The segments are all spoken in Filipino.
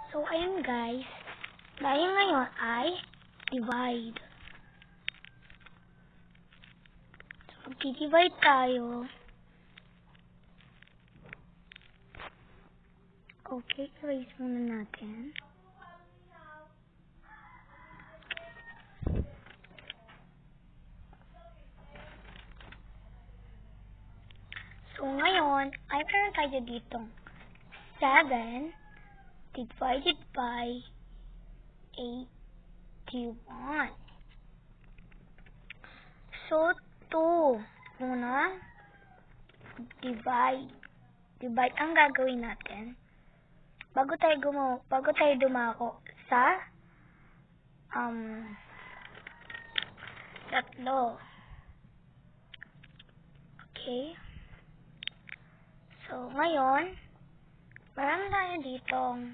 So, ayun guys. Dahil ngayon ay divide. So, magdi-divide tayo. Okay, erase muna natin. So, ngayon, ay meron tayo ditong 7 divided by 81. So, 2 muna. Divide. Divide ang gagawin natin. Bago tayo dumako sa tatlo. Okay? So, ngayon, marami tayo ditong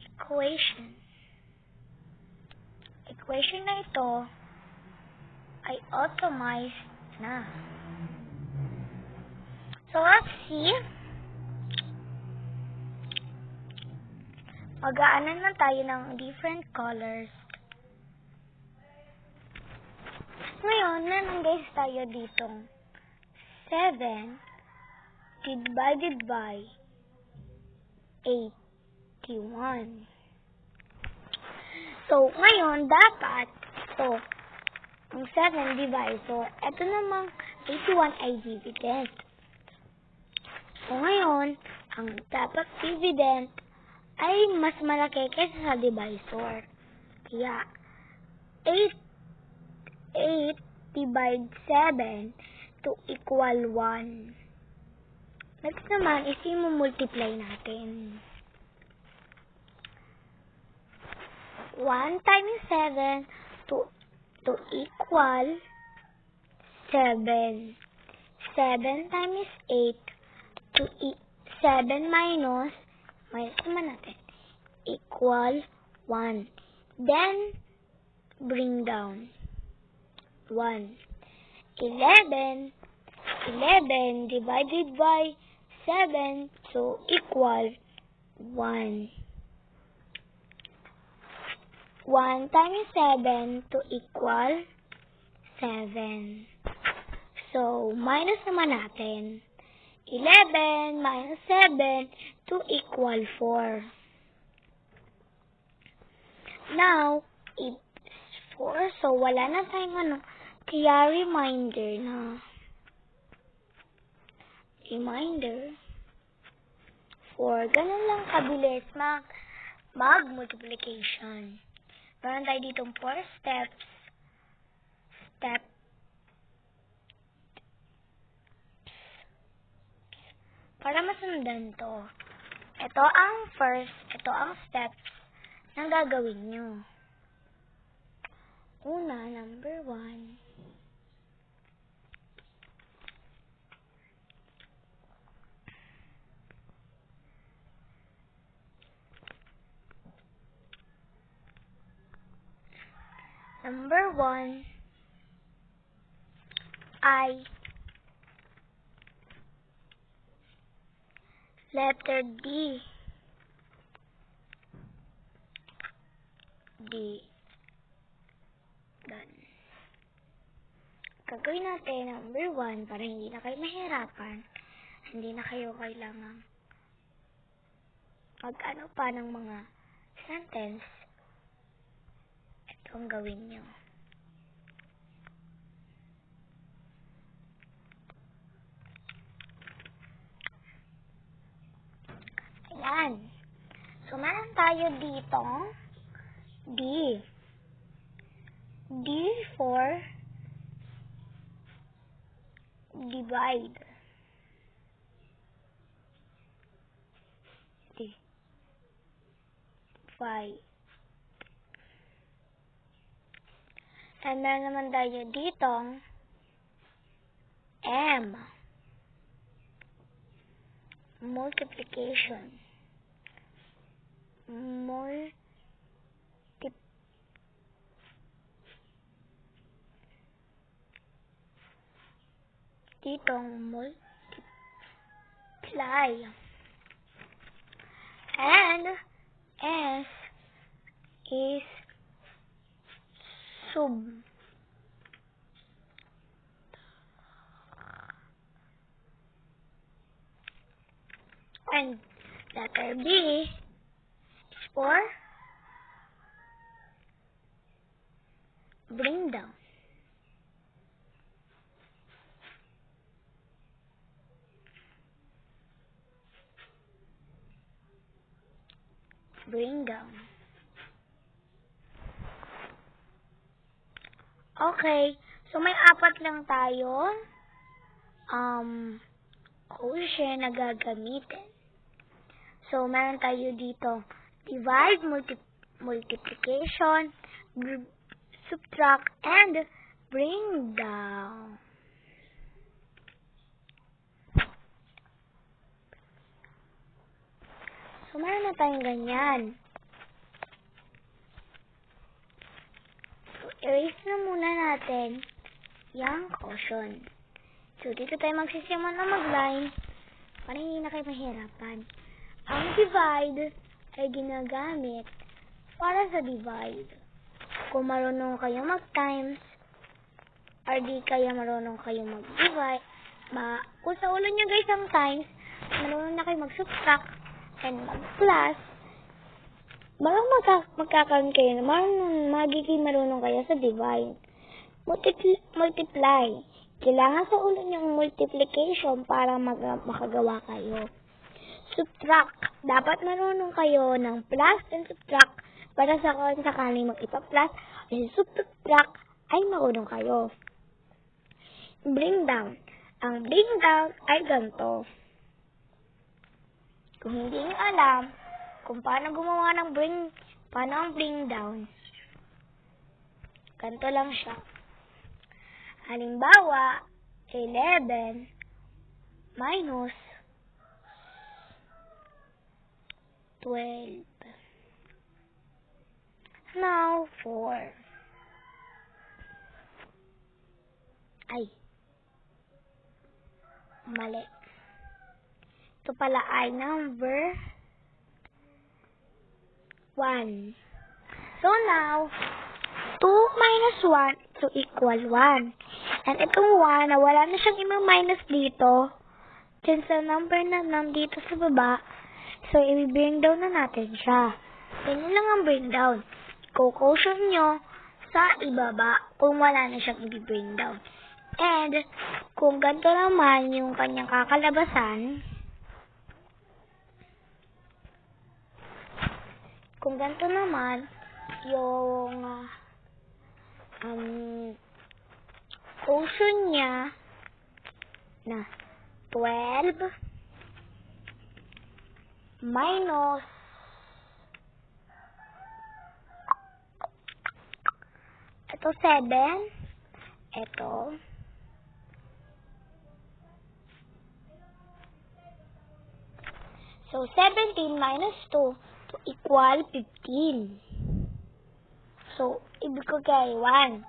equation. Equation na ito ay automized na. So, let's see. Mag-aanan na tayo ng different colors. Ngayon, meron guys tayo ditong 7 divided by 81. So, ngayon, dapat ito, ang 7 divisor, ito namang 81 ay dividend. So, ngayon, ang dapat dividend ay mas malaki kaysa sa divisor. Kaya, 8 divide 7 to equal 1. Next naman is i-multiply natin. 1 times 7 to equal 7. 7 times 8 to 7 minus naman natin, equal 1. Then, bring down 1. 11 divided by 7 to equal 1. 1 times 7 to equal 7. So, minus naman natin. 11 minus 7 to equal 4. Now, it's 4. So, wala na tayong kaya reminder na. Reminder. 4. Ganun lang kabilis mag-multiplication. Meron tayo ditong 4 steps. Para masundan to. Ito ang steps na gagawin nyo. Una, number 1. Number 1 ay letter D. Done. Gagawin natin number 1 para hindi na kayo mahirapan. Hindi na kayo kailangan mag-ano pa ng mga sentence. Ito ang gawin nyo. Ayan. So, meron tayo ditong D. D for divide. Divide. And meron naman tayo ditong M. Multiplication. Ditong multiply. And is sub. And letter B is for bring down. Bring down. Okay, so may apat lang tayo quotient na gagamitin. So, meron tayo dito divide, multiplication, subtract, and bring down. So, meron na tayong ganyan. So, erase na muna natin yung quotient. So, dito tayo magsisimula na mag-line para hindi na kayo mahirapan. Ang divide ay ginagamit para sa divide. Kung marunong kayo mag-times, or di kaya marunong kayo mag-divide, kung sa ulo nyo guys ang times, marunong na kayo mag-subtract and mag-plus, magkakaroon kayo na magiging marunong kayo sa divide. Multiply. Kailangan sa ulo nyo ang multiplication para makagawa kayo. Subtract. Dapat marunong kayo ng plus and subtract para sa kung sakaling mag-ipa-plus and subtract ay marunong kayo. Bring down. Ang bring down ay ganito. Kung hindi nyo alam kung paano gumawa ng paano ang bring down, ganito lang siya. Halimbawa, 11 minus 12. Now, 4. Ay. Mali. Ito pala ay number 1. So, now, 2 minus 1 to equal 1. And itong 1, wala na siyang i-minus dito. Since the number na nandito sa baba, so, i-bring down na natin siya. Ganyan lang ang bring down. I-quotient nyo sa ibaba kung wala na siyang i-bring down. And, kung ganito naman yung kanyang kakalabasan, kung ganito naman yung quotient niya na 12 minus ito 7, ito so 17 minus 2 to equal 15. So, ibig ko kay 1.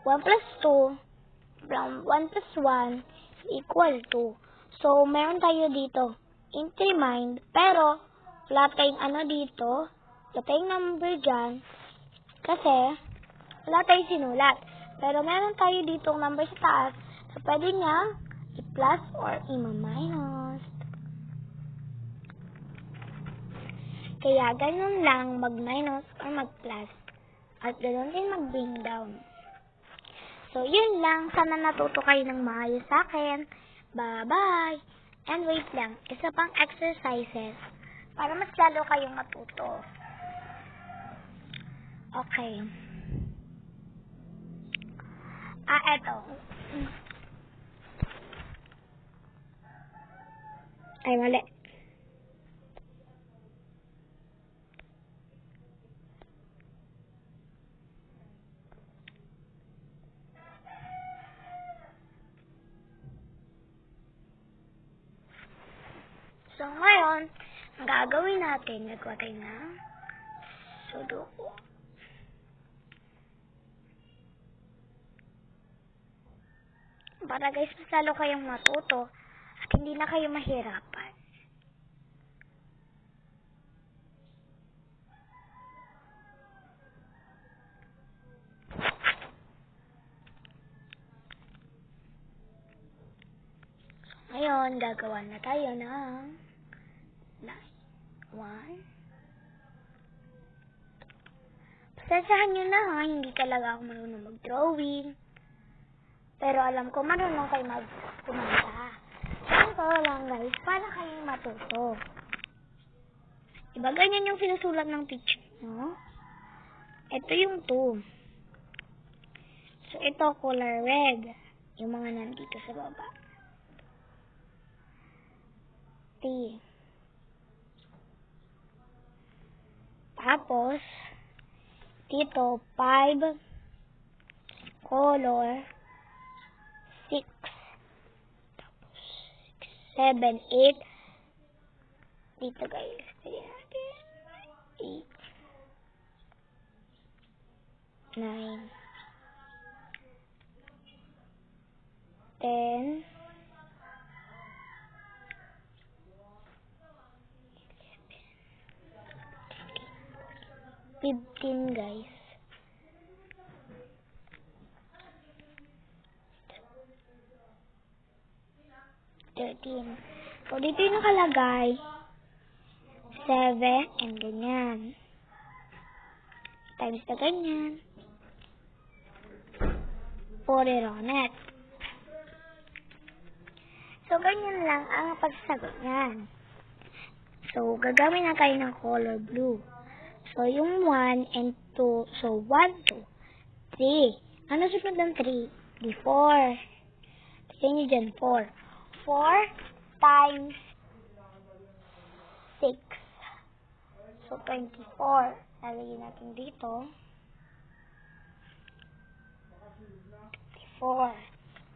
1 plus 2 from 1 plus 1 equal 2. So, meron tayo dito increment, pero wala tayong dito, wala tayong number dyan, kasi wala tayong sinulat. Pero meron tayo ditong number sa taas, so pwede niya i-plus or i-minus. Kaya ganun lang mag-minus or mag-plus. At ganun din mag-bring down. So, yun lang. Sana natuto kayo ng maayos sa akin. Bye-bye! And wait lang, isa pang exercises para mas lalo kayong matuto. Okay. Eto. Ay, mali. So, ngayon, ang gagawin natin, nagawa tayo ng Sudoku. Para guys, mas lalo kayong matuto at hindi na kayo mahirapan. Ngayon, gagawa na tayo ng line. 1. Pasasahan nyo na ha, hindi talaga ako marunong mag-drawing. Pero alam ko marunong kayo kumanta. So lang guys, para kayo matuto. Diba ganyan yung sinusulat ng teacher nyo? Ito yung 2. So ito color red. Yung mga nandito sa baba. T. Tapos, dito, 5, color, 6, tapos, 7, 8, dito guys, 8, 9, 10, 15 guys. 13. So, dito yung nakalagay 7 and ganyan. Times na ganyan. Put it on it. So, ganyan lang ang pagsasagot niyan. So, gagamit na tayo ng color blue. So, yung 1 and 2. So, 1, 2, 3. Ano sunod ng 3? Di 4. Tignan nyo dyan, 4. 4 times 6. So, 24. Lalagyan natin dito.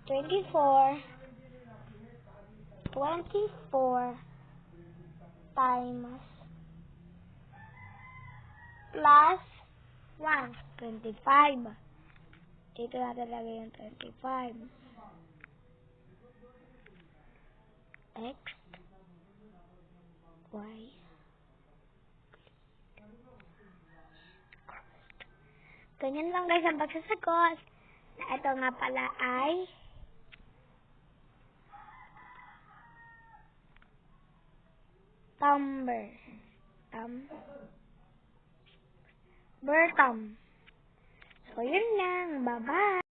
24. 24 times plus 1. 25. Dito natin lagay yung 25. X, Y, ganyan lang guys ang pagsasagot. Na ito nga pala ay Bertam. So, yun lang. Bye-bye.